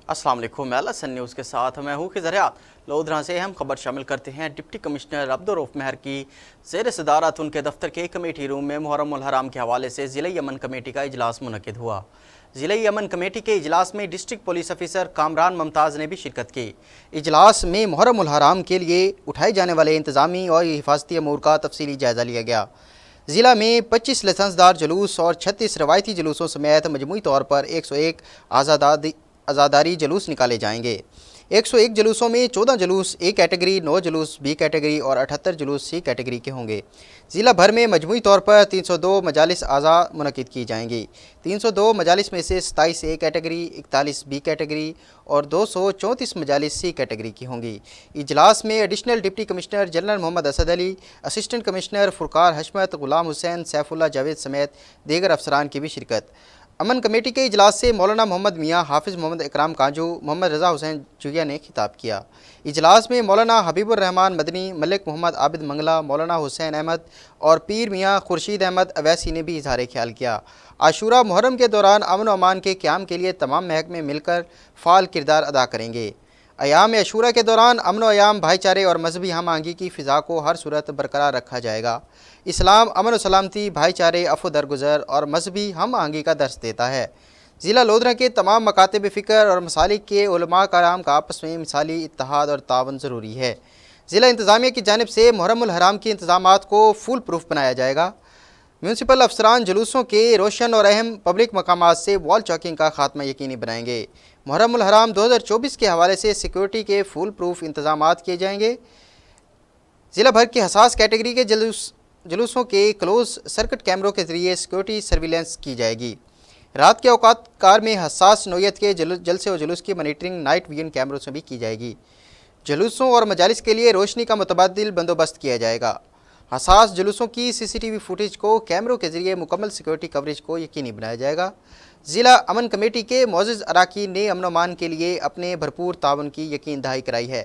السلام علیکم، میں لسن نیوز کے ساتھ میں ہوں خضر حیات۔ لودھراں سے اہم خبر شامل کرتے ہیں۔ ڈپٹی کمشنر عبدالرؤف مہر کی زیر صدارت ان کے دفتر کے کمیٹی روم میں محرم الحرام کے حوالے سے ضلعی امن کمیٹی کا اجلاس منعقد ہوا۔ ضلعی امن کمیٹی کے اجلاس میں ڈسٹرکٹ پولیس افیسر کامران ممتاز نے بھی شرکت کی۔ اجلاس میں محرم الحرام کے لیے اٹھائے جانے والے انتظامی اور حفاظتی امور کا تفصیلی جائزہ لیا گیا۔ ضلع میں 25 لائسنس دار جلوس اور 36 روایتی جلوسوں سمیت مجموعی طور پر 101 عزاداری جلوس نکالے جائیں گے۔ 101 جلوسوں میں 14 جلوس اے کیٹیگری، 9 جلوس بی کیٹیگری اور 78 جلوس سی کیٹیگری کے ہوں گے۔ ضلع بھر میں مجموعی طور پر 302 مجالس اعضاء منعقد کی جائیں گی۔ 302 مجالس میں سے 27 اے کیٹیگری، 41 بی کیٹیگری اور 234 مجالس سی کیٹیگری کی ہوں گی۔ اجلاس میں ایڈیشنل ڈپٹی کمشنر جنرل محمد اسد علی، اسسٹنٹ کمشنر فرقار حشمت، غلام حسین، سیف اللہ جاوید سمیت دیگر افسران کی بھی شرکت۔ امن کمیٹی کے اجلاس سے مولانا محمد میاں، حافظ محمد اکرام کانجو، محمد رضا حسین چویا نے خطاب کیا۔ اجلاس میں مولانا حبیب الرحمان مدنی، ملک محمد عابد منگلہ، مولانا حسین احمد اور پیر میاں خورشید احمد اویسی نے بھی اظہار خیال کیا۔ عاشورہ محرم کے دوران امن و امان کے قیام کے لیے تمام محکمے مل کر فعال کردار ادا کریں گے۔ ایام عاشورہ کے دوران امن و ایام، بھائی چارے اور مذہبی ہم آہنگی کی فضا کو ہر صورت برقرار رکھا جائے گا۔ اسلام امن و سلامتی، بھائی چارے، عفو درگزر اور مذہبی ہم آہنگی کا درس دیتا ہے۔ ضلع لودھراں کے تمام مکاتب فکر اور مسالک کے علماء کرام کا آپس میں مثالی اتحاد اور تعاون ضروری ہے۔ ضلع انتظامیہ کی جانب سے محرم الحرام کے انتظامات کو فول پروف بنایا جائے گا۔ میونسپل افسران جلوسوں کے روشن اور اہم پبلک مقامات سے وال چاکنگ کا خاتمہ یقینی بنائیں گے۔ محرم الحرام 2024 کے حوالے سے سیکیورٹی کے فول پروف انتظامات کیے جائیں گے۔ ضلع بھر کی حساس کیٹیگری کے جلوسوں کے کلوز سرکٹ کیمروں کے ذریعے سیکیورٹی سرویلنس کی جائے گی۔ رات کے اوقات کار میں حساس نوعیت کے جلسے و جلوس کی مانیٹرنگ نائٹ ویژن کیمروں سے بھی کی جائے گی۔ جلوسوں اور مجالس کے لیے روشنی کا متبادل بندوبست کیا جائے گا۔ حساس جلوسوں کی CCTV فوٹیج کو کیمروں کے ذریعے مکمل سیکیورٹی کوریج کو یقینی بنایا جائے گا۔ ضلع امن کمیٹی کے معزز اراکین نے امن و امان کے لیے اپنے بھرپور تعاون کی یقین دہانی کرائی ہے۔